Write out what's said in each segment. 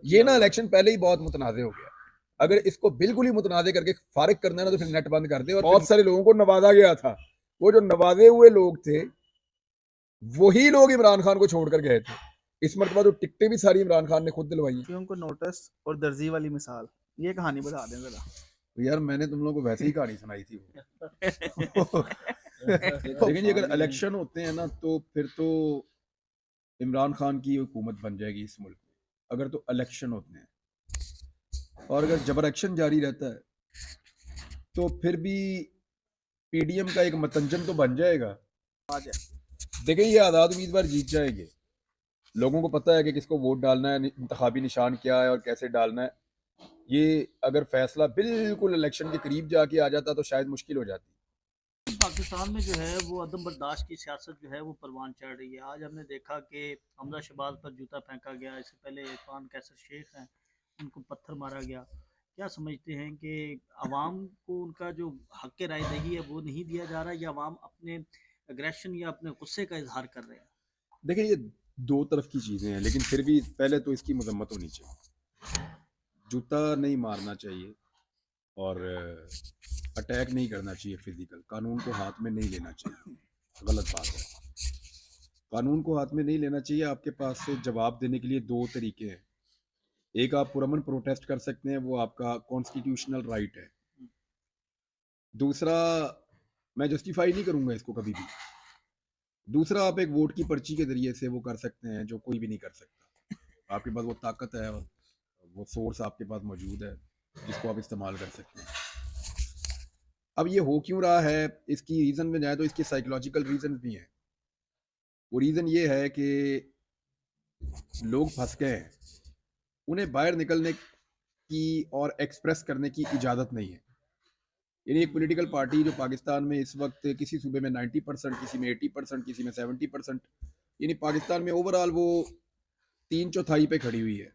ये ना इलेक्शन पहले ही बहुत मुतनाज़ हो गया। अगर इसको बिल्कुल ही मुतनाज़ करके फारिग करना है ना, तो फिर नेट बंद कर दे। और बहुत सारे लोगों को नवाजा गया था। वो जो नवाजे हुए लोग थे, वही लोग इमरान खान को छोड़कर गए थे। इस मरतबा तो टिकटें भी सारी इमरान खान ने खुद दिलवाई। को नोटिस और दर्जी वाली मिसाल, ये कहानी बता दें जरा। तो यार मैंने तुम लोगों को वैसे ही कहानी सुनाई थी वो। लेकिन ये अगर इलेक्शन होते हैं ना, तो फिर तो इमरान खान की हुकूमत बन जाएगी इस मुल्क में, अगर तो इलेक्शन होते हैं। और अगर जबर एक्शन जारी रहता है, तो फिर भी पीडीएम का एक मतंजन तो बन जाएगा। देखें, ये आज़ाद उम्मीदवार जीत जाएंगे। लोगों को पता है कि किसको वोट डालना है, इंतखाबी निशान क्या है और कैसे डालना है। ये अगर फैसला बिल्कुल इलेक्शन के करीब जाके आ जाता तो शायद मुश्किल हो जाती। पाकिस्तान में जो है वो अदम बर्दाश्त की सियासत जो है वो परवान चढ़ रही है। आज हमने देखा कि हमजा शहबाज पर जूता फेंका गया, इससे पहले इरफान कैसर शेख हैं, उनको पत्थर मारा गया। क्या समझते हैं कि आवाम को उनका जो हक राय दही है वो नहीं दिया जा रहा, या आवाम अपने अग्रेशन या अपने गुस्से का इजहार कर रहे हैं? देखिए, ये दो तरफ की चीज़ें हैं, लेकिन फिर भी पहले तो इसकी मजम्मत होनी चाहिए। जूता नहीं मारना चाहिए और अटैक नहीं करना चाहिए फिजिकल। कानून को हाथ में नहीं लेना चाहिए, गलत बात है। कानून को हाथ में नहीं लेना चाहिए। आपके पास से जवाब देने के लिए दो तरीके हैं। एक, आप पुरअमन प्रोटेस्ट कर सकते हैं, वो आपका कॉन्स्टिट्यूशनल राइट है। दूसरा, मैं जस्टिफाई नहीं करूंगा इसको कभी भी, दूसरा आप एक वोट की पर्ची के जरिए से वो कर सकते हैं जो कोई भी नहीं कर सकता। आपके पास वो ताकत है और वो सोर्स आपके पास मौजूद है जिसको आप इस्तेमाल कर सकते हैं। अब ये हो क्यों रहा है, इसकी रीज़न में जाए तो इसके साइकोलॉजिकल रीज़न भी हैं। वो रीज़न ये है कि लोग फंस गए हैं, उन्हें बाहर निकलने की और एक्सप्रेस करने की इजाज़त नहीं है। यानी एक पॉलिटिकल पार्टी जो पाकिस्तान में इस वक्त किसी सूबे में 90%, किसी में 80%, किसी में 70%, यानी पाकिस्तान में ओवरऑल वो 3/4 पे खड़ी हुई है।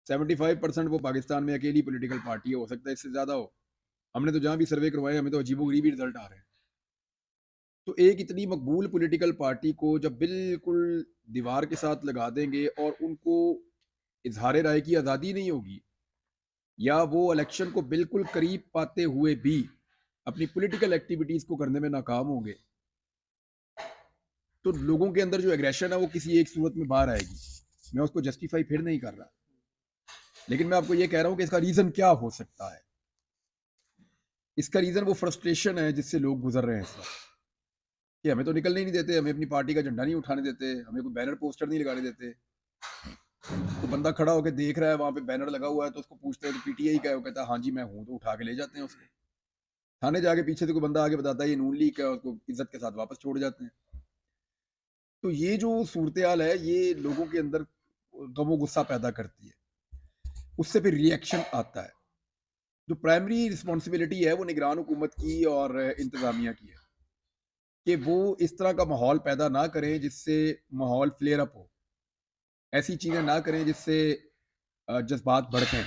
75% वो पाकिस्तान में अकेली पॉलिटिकल पार्टी हो सकता है इससे ज़्यादा हो। हमने तो जहाँ भी सर्वे करवाए, हमें तो अजीबोगरीब ही रिजल्ट आ रहे हैं। तो एक इतनी मकबूल पॉलिटिकल पार्टी को जब बिल्कुल दीवार के साथ लगा देंगे और उनको इजहार राय की आज़ादी नहीं होगी, या वो इलेक्शन को बिल्कुल करीब पाते हुए भी अपनी पॉलिटिकल एक्टिविटीज़ को करने में नाकाम होंगे, तो लोगों के अंदर जो एग्रेशन है वो किसी एक सूरत में बाहर आएगी। मैं उसको जस्टिफाई फिर नहीं कर रहा, लेकिन मैं आपको ये कह रहा हूँ कि इसका रीज़न क्या हो सकता है। इसका रीज़न वो फ्रस्ट्रेशन है जिससे लोग गुजर रहे हैं इस वक्त, कि हमें तो निकलने ही नहीं देते, हमें अपनी पार्टी का झंडा नहीं उठाने देते, हमें कोई बैनर पोस्टर नहीं लगाने देते। तो बंदा खड़ा होकर देख रहा है, वहां पे बैनर लगा हुआ है, तो उसको पूछते हैं तो पीटीआई का है, वो कहता है हाँ जी मैं हूँ, तो उठा के ले जाते हैं उसको। थाने जाके पीछे से कोई बंदा आगे बताता है ये नून लीग का है, उसको इज्जत के साथ वापस छोड़ जाते हैं। तो ये जो सूरत हाल है, ये लोगों के अंदर गमो गुस्सा पैदा करती है, उससे फिर रिएक्शन आता है। जो प्राइमरी रिस्पॉन्सिबिलिटी है वो निगरान हुकूमत की और इंतजामिया की है, कि वो इस तरह का माहौल पैदा ना करें जिससे माहौल फ्लेयर अप हो। ऐसी चीज़ें ना करें जिससे जज्बात भड़कें,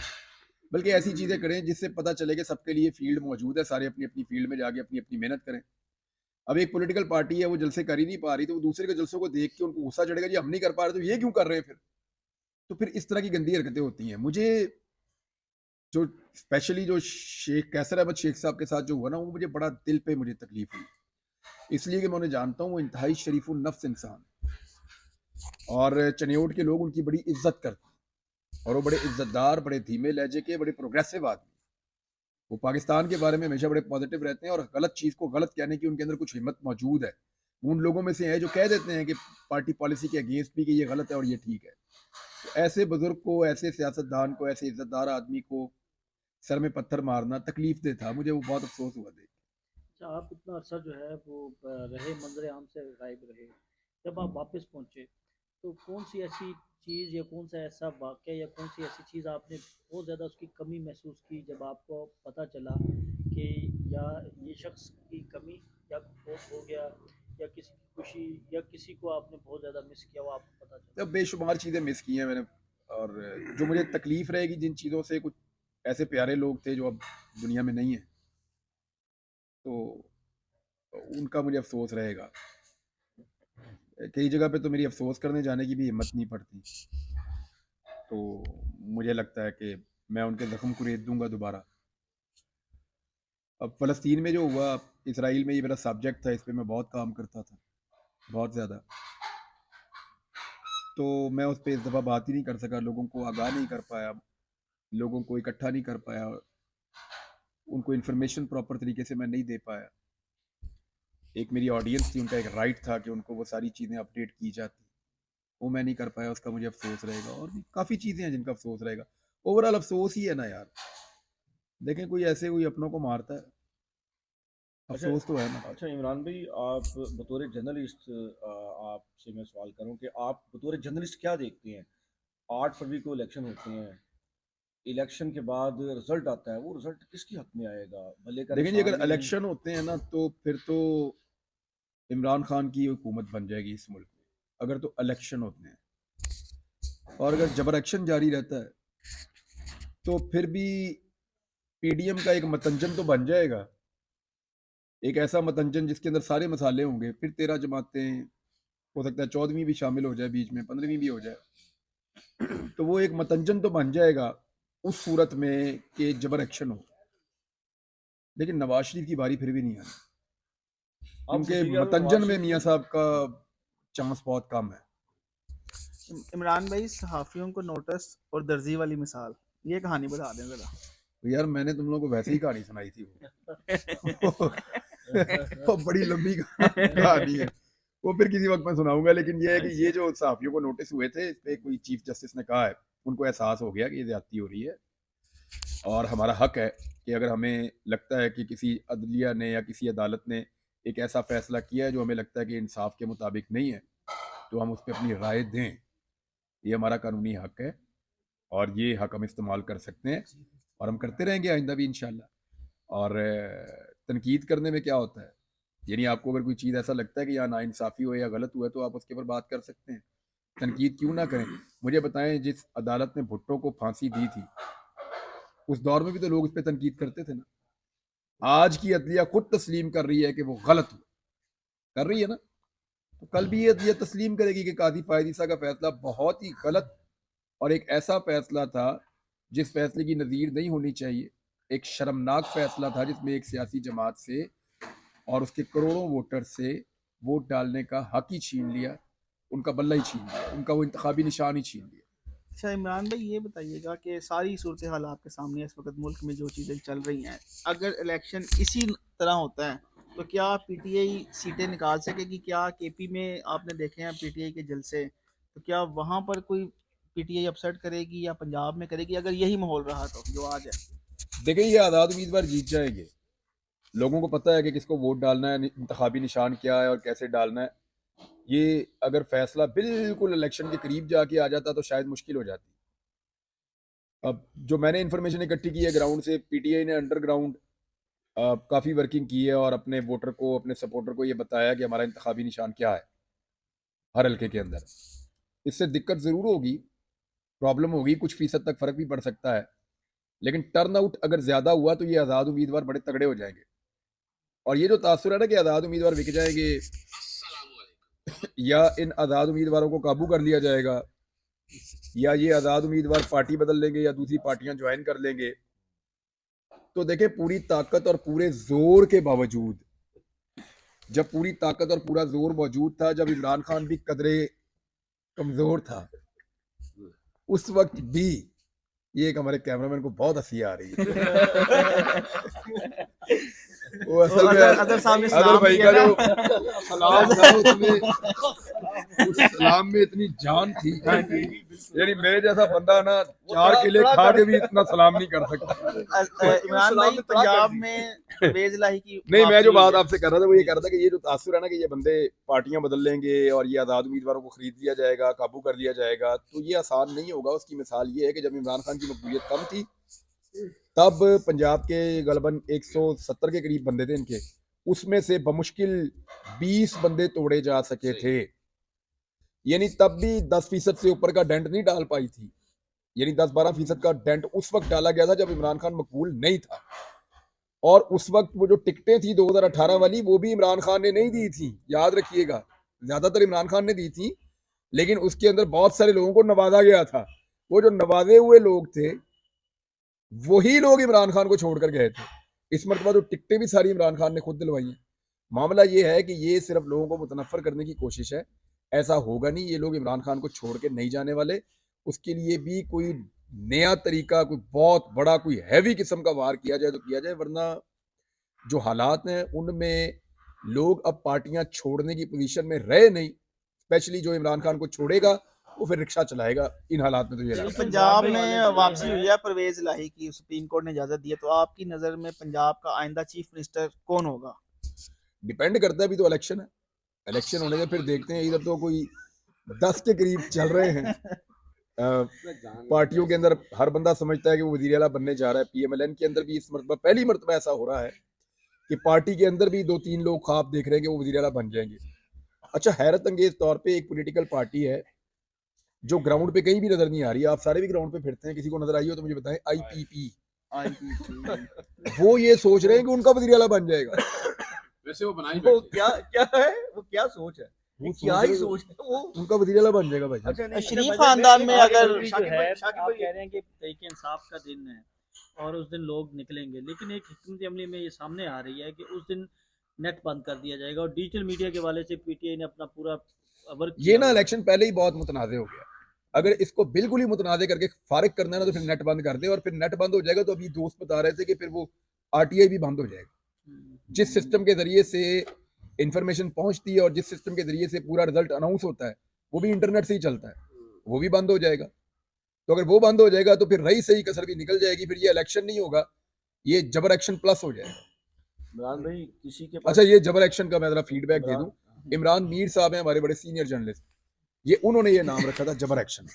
बल्कि ऐसी चीज़ें करें जिससे पता चले कि सबके लिए फील्ड मौजूद है, सारे अपनी अपनी फील्ड में जाके अपनी अपनी मेहनत करें। अब एक पॉलिटिकल पार्टी है, वो जलसे कर ही नहीं पा रही, तो वो दूसरे के जलसों को देख के उनको गुस्सा चढ़ेगा, जी हम नहीं कर पा रहे तो ये क्यों कर रहे हैं फिर। तो फिर इस तरह की गंदी हरकतें होती हैं। मुझे जो स्पेशली जो शेख कैसर अहमद शेख साहब के साथ जो हुआ ना, वो मुझे बड़ा दिल पे मुझे तकलीफ हुई, इसलिए कि मैं उन्हें जानता हूँ, वो इंतहाई शरीफुल नफ्स इंसान, और चनियोट के लोग उनकी बड़ी इज्जत करते हैं, और वो बड़े इज्जतदार, बड़े धीमे लहजे के, बड़े प्रोग्रेसिव आदमी। वो पाकिस्तान के बारे में हमेशा बड़े पॉजिटिव रहते हैं, और गलत चीज़ को गलत कहने की उनके अंदर कुछ हिम्मत मौजूद है। उन लोगों में से है जो कह देते हैं कि पार्टी पॉलिसी के अगेंस्ट भी कि ये गलत है और ये ठीक है। तो ऐसे बुजुर्ग को, ऐसे सियासतदान को, ऐसे इज्जतदार आदमी को सर में पत्थर मारना तकलीफ दे था। मुझे वो बहुत अफसोस हुआ देख। अच्छा, आप इतना अरसा जो है वो रहे, मंजर आम से गायब रहे, जब आप वापस पहुंचे तो कौन सी ऐसी चीज़ या कौन सा ऐसा वाक़या या कौन सी ऐसी चीज़ आपने बहुत ज़्यादा उसकी कमी महसूस की, जब आपको पता चला कि या ये शख्स की कमी या बहुत हो गया, या किसी की खुशी, या किसी को आपने बहुत ज़्यादा मिस किया वो आपको पता चला? अब बेशुमार चीज़ें मिस की हैं मैंने, और जो मुझे तकलीफ रहेगी जिन चीज़ों से, कुछ ऐसे प्यारे लोग थे जो अब दुनिया में नहीं है, तो उनका मुझे अफसोस रहेगा। कई जगह पे तो मेरी अफसोस करने जाने की भी हिम्मत नहीं पड़ती। तो मुझे लगता है कि मैं उनके ज़ख्म को रेत दूंगा दोबारा। अब फ़लस्तीन में जो हुआ, इसराइल में, ये मेरा सब्जेक्ट था, इस पे मैं बहुत काम करता था, बहुत ज़्यादा। तो मैं उस पे इस दफ़ा बात ही नहीं कर सका, लोगों को आगाह नहीं कर पाया, लोगों को इकट्ठा नहीं कर पाया, उनको इन्फॉर्मेशन प्रॉपर तरीके से मैं नहीं दे पाया। एक मेरी ऑडियंस थी, उनका एक राइट था कि उनको वो सारी चीज़ें अपडेट की जाती, वो मैं नहीं कर पाया, उसका मुझे अफसोस रहेगा। और भी काफ़ी चीज़ें हैं जिनका अफसोस रहेगा। ओवरऑल अफसोस ही है ना यार, देखें कोई ऐसे कोई अपनों को मारता है, अच्छा अफसोस तो है ना। अच्छा इमरान भाई, आप बतौर जर्नलिस्ट, आपसे मैं सवाल करूं कि आप बतौर जर्नलिस्ट क्या देखते हैं? 8 फरवरी को इलेक्शन होते हैं, इलेक्शन के बाद रिजल्ट आता है, वो रिजल्ट किसके हक में आएगा? भले का देखें जी, निशान अगर नहीं। इलेक्शन होते हैं ना तो फिर तो इमरान खान की हुकूमत बन जाएगी इस मुल्क में, अगर तो इलेक्शन होते हैं। और अगर जबर एक्शन जारी रहता है तो फिर भी पीडीएम का एक मतंजन तो बन जाएगा, एक ऐसा मतंजन जिसके अंदर सारे मसाले होंगे। फिर 13 जमातें, हो सकता है 14वीं भी शामिल हो जाए, बीच में 15वीं भी हो जाए, तो वो एक मतंजन तो बन जाएगा उस सूरत में कि जबर एक्शन हो। लेकिन नवाज शरीफ की बारी फिर भी नहीं आनी, आप क्योंकि वज़ीर आज़म नवाज मतंजन में शरीफ मियाँ को साहब का चांस बहुत कम है। इमरान भाई, सहाफ़ियों को नोटिस और दर्जी वाली मिसाल, ये कहानी बता दें ज़रा। तो यार मैंने तुम लोगों को वैसे ही कहानी सुनाई थी वो वो बड़ी लंबी कहानी है, वो फिर किसी वक्त मैं सुनाऊंगा। लेकिन ये है कि ये जो सहाफियों को नोटिस हुए थे, इस पे कोई चीफ जस्टिस ने कहा है, उनको एहसास हो गया कि ये ज्यादती हो रही है और हमारा हक है कि अगर हमें लगता है कि किसी अदलिया ने या किसी अदालत ने एक ऐसा फैसला किया है जो हमें लगता है कि इंसाफ के मुताबिक नहीं है, तो हम उस पर अपनी राय दें। ये हमारा कानूनी हक है और ये हक हम इस्तेमाल कर सकते हैं और हम करते रहेंगे आइंदा भी इंशाल्लाह। और तनकीद करने में क्या होता है, यानी आपको अगर कोई चीज़ ऐसा लगता है कि यहाँ नाइंसाफ़ी हो या गलत हुआ है तो आप उसके ऊपर बात कर सकते हैं, तनकीद क्यों ना करें। मुझे बताएं, जिस अदालत ने भुट्टो को फांसी दी थी उस दौर में भी तो लोग उस पर तनकीद करते थे ना। आज की अदलिया खुद तस्लीम कर रही है कि वो गलत हुआ, कर रही है ना, तो कल भी ये अदलिया तस्लीम करेगी कि काजी फायद ईसा का फैसला बहुत ही गलत और एक ऐसा फैसला था जिस फैसले की नज़ीर नहीं होनी चाहिए। एक शर्मनाक फैसला था जिसमें एक सियासी जमात से और उसके करोड़ों वोटर से वोट डालने का हक ही छीन लिया, उनका बल्ला ही छीन लिया, उनका वो इंतखाबी निशान ही छीन लिया। अच्छा इमरान भाई, ये बताइएगा कि सारी सूरत हाल आपके सामने है इस वक्त मुल्क में जो चीज़ें चल रही हैं, अगर इलेक्शन इसी तरह होता है तो क्या पीटीआई सीटें निकाल सकेगी? क्या केपी में आपने देखे हैं पीटीआई के जलसे, तो क्या वहाँ पर कोई पीटीआई अपसेट करेगी या पंजाब में करेगी, अगर यही माहौल रहा तो जो आज है? देखिए, ये आज़ाद उम्मीदवार जीत जाएंगे, लोगों को पता है कि किसको वोट डालना है, इंतखाबी निशान क्या है और कैसे डालना है। ये अगर फैसला बिल्कुल इलेक्शन के करीब जाके आ जाता तो शायद मुश्किल हो जाती। अब जो मैंने इन्फॉर्मेशन इकट्ठी की है ग्राउंड से, पीटीआई ने अंडरग्राउंड काफ़ी वर्किंग की है और अपने वोटर को, अपने सपोर्टर को ये बताया कि हमारा इंतखाबी निशान क्या है हर हल्के के अंदर। इससे दिक्कत ज़रूर होगी, प्रॉब्लम होगी, कुछ फीसद तक फ़र्क भी पड़ सकता है, लेकिन टर्न आउट अगर ज़्यादा हुआ तो ये आज़ाद उम्मीदवार बड़े तगड़े हो जाएंगे। और ये जो तासुर है ना कि आज़ाद उम्मीदवार बिक जाएंगे या इन आज़ाद उम्मीदवारों को काबू कर लिया जाएगा या ये आज़ाद उम्मीदवार पार्टी बदल लेंगे या दूसरी पार्टियां ज्वाइन कर लेंगे, तो देखें पूरी ताकत और पूरे जोर के बावजूद, जब पूरी ताकत और पूरा जोर मौजूद था, जब इमरान खान भी कदरे कमजोर था, उस वक्त भी ये एक हमारे कैमरामैन को बहुत हंसी आ रही है वो असल में अदर साहब ने अदर सलाम भाई दिया का ना। जो सलाम था उसमें, उस सलाम में इतनी जान थी, यानी मेरे जैसा बंदा ना 4 किले खा के भी इतना सलाम नहीं कर सकता। इमरान भाई, पंजाब में परवेज इलाही की नहीं, मैं जो वापसी हुई बात है। आपसे कर रहा था वो ये कह रहा था कि ये जो तासुर है ना कि ये बंदे पार्टियां बदल लेंगे और ये आज़ाद उम्मीदवारों को खरीद लिया जाएगा, काबू कर लिया जाएगा, तो ये आसान नहीं होगा। उसकी मिसाल ये है कि जब इमरान खान की मकबूलियत कम थी तब पंजाब के गलबन 170 के करीब बंदे थे इनके, उसमें से बमुश्किल 20 बंदे तोड़े जा सके थे, यानी तब भी 10% से ऊपर का डेंट नहीं डाल पाई थी, यानी 10-12% का डेंट उस वक्त डाला गया था जब इमरान खान मकबूल नहीं था। और उस वक्त वो जो टिकटें थी 2018 वाली, वो भी इमरान खान ने नहीं दी थी, याद रखिएगा, ज्यादातर इमरान खान ने दी थी, लेकिन उसके अंदर बहुत सारे लोगों को नवाजा गया था। वो जो नवाजे हुए लोग थे वही लोग इमरान खान को छोड़कर गए थे। इस मरतबा तो टिकटें भी सारी इमरान खान ने खुद दिलवाई हैं। मामला ये है कि ये सिर्फ लोगों को मुतनफ़र करने की कोशिश है, ऐसा होगा नहीं। ये लोग इमरान खान को छोड़ के नहीं जाने वाले। उसके लिए भी कोई नया तरीका, कोई बहुत बड़ा, कोई हैवी किस्म का वार किया जाए तो किया जाए, वरना जो हालात हैं उनमें लोग अब पार्टियां छोड़ने की पोजीशन में रहे नहीं। स्पेशली जो इमरान खान को छोड़ेगा वो फिर रिक्शा चलाएगा। इन हालात में तो ये लेकिन लगता है। पंजाब वाले में जो वापसी है- हुई है परवेज इलाही की, सुप्रीम कोर्ट ने इजाजत दी है, तो आपकी नजर में पंजाब का आइंदा चीफ मिनिस्टर कौन होगा? डिपेंड करता है, अभी तो इलेक्शन है। इलेक्शन होने के फिर देखते हैं। इधर तो कोई 10 के करीब चल रहे हैं। पार्टियों के अंदर हर बंदा समझता है कि वो वजीर आला बनने जा रहा है। पीएमएलएन के अंदर भी इस मरतबा पहली मरतबा ऐसा हो रहा है कि पार्टी के अंदर भी 2-3 लोग ख्वाब देख रहे हैं कि वो वजीर आला बन जाएंगे। अच्छा, हैरत अंगेज तौर पे एक पॉलिटिकल पार्टी है जो ग्राउंड पे कहीं भी नजर नहीं आ रही है। आप सारे भी ग्राउंड पे फिरते हैं, किसी को नजर आई हो तो मुझे बताएं। आईपीपी, वो ये सोच रहे हैं कि उनका वजीर आला बन जाएगा। वैसे वो बनाई वो बैठे हैं। क्या क्या है, वो क्या सोच है, वो क्या सोच ही रहे- सोच है वो। उनका वजीर आला बन जाएगा भाई साहब। अच्छा नहीं, शरीफ मैं- खानदान मैं- में मैं- अगर- जो शाकिब है भाई, आप शाकिब कह भाई, रहे हैं कि तहरीक इंसाफ का दिन है और उस दिन लोग निकलेंगे, लेकिन एक हिकमत अमली में ये सामने आ रही है कि उस दिन नेट बंद कर दिया जाएगा और डिजिटल मीडिया के वाले से पीटीआई ने अपना पूरा वर्क ये ना इलेक्शन पहले ही बहुत मुतनाज़ हो गया। अगर इसको बिल्कुल ही मुतनाज़ करके फारिग करना है ना तो फिर नेट बंद कर दे, और फिर नेट बंद हो जाएगा तो अभी दोस्त बता रहे थे कि फिर वो आरटीआई भी बंद हो जाएगा। जिस सिस्टम के जरिए से इंफॉर्मेशन पहुंचती है और जिस सिस्टम के जरिए से पूरा रिजल्ट अनाउंस होता है वो भी इंटरनेट से ही चलता है, वो भी बंद हो जाएगा। तो अगर वो बंद हो जाएगा तो फिर रही सही कसर भी निकल जाएगी। फिर ये इलेक्शन नहीं होगा, ये जबर एक्शन प्लस हो जाएगा। इमरान भाई किसी के पास अच्छा, ये जबर एक्शन का मैं जरा फीडबैक दे इमरान- दूं। इमरान मीर साहब हैं हमारे बड़े सीनियर जर्नलिस्ट, ये उन्होंने ये नाम रखा था जबर एक्शन।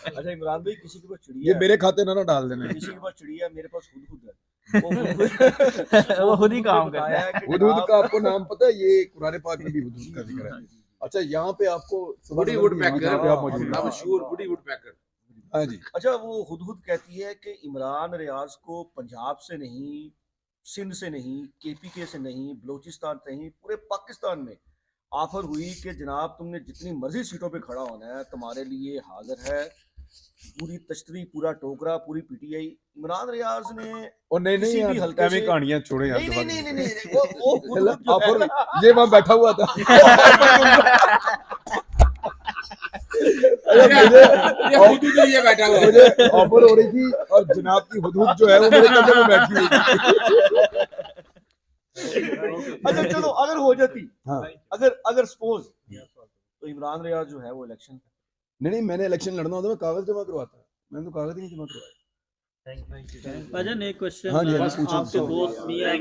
अच्छा इमरान भाई किसी के पास ये चिड़िया है, मेरे खाते ना डाल देना। किसी के पास चिड़िया है, मेरे पास हुदहुद है। वो वो खुद ही हुदहुद काम ने करता बताया है। कि हुदहुद जनाब- का आपको नाम पता है? ये कुरान पाक में भी हुदहुद का जिक्र है। अच्छा, यहाँ पे आपको वुडी वुडपैकर, यहाँ पे आप मौजूद हैं। I'm sure woody woodpecker. हाँ जी। अच्छा वो हुदहुद कहती है कि इमरान रियाज को पंजाब से नहीं, सिंध से नहीं, केपीके से नहीं, बलूचिस्तान से नहीं, पूरे पाकिस्तान में ऑफर हुई कि जनाब तुमने जितनी मर्जी सीटों पे खड़ा होना है, तुम्हारे लिए हाजिर है। पूरी तश्तरी, पूरा टोकरा, पूरी पीटीआई। इमरान रियाज ने और नहीं किसी नहीं भी यार, हल्के हमें से- कहानियां छोड़े यार। नहीं नहीं नहीं नहीं नहीं, वो हुदहुद जो ऑफर है- ये मैं बैठा हुआ था। ये खुद ही ये बैठा हुआ है। मुझे ऑफर हो रही थी और जनाब की हुदहुद जो है वो मेरे कंधे पे बैठी हुई थी। अच्छा चलो अगर हो जाती, हाँ। अगर सपोज, तो इमरान रियाज जो है वो इलेक्शन नहीं, मैंने इलेक्शन लड़ना होता मैं कागज जमा करवाता। मैंने तो कागज ही नहीं जमा करवाया। भाईजान एक क्वेश्चन हाँ जी, हाँ जी, पूछो। आपके दोस्त मियां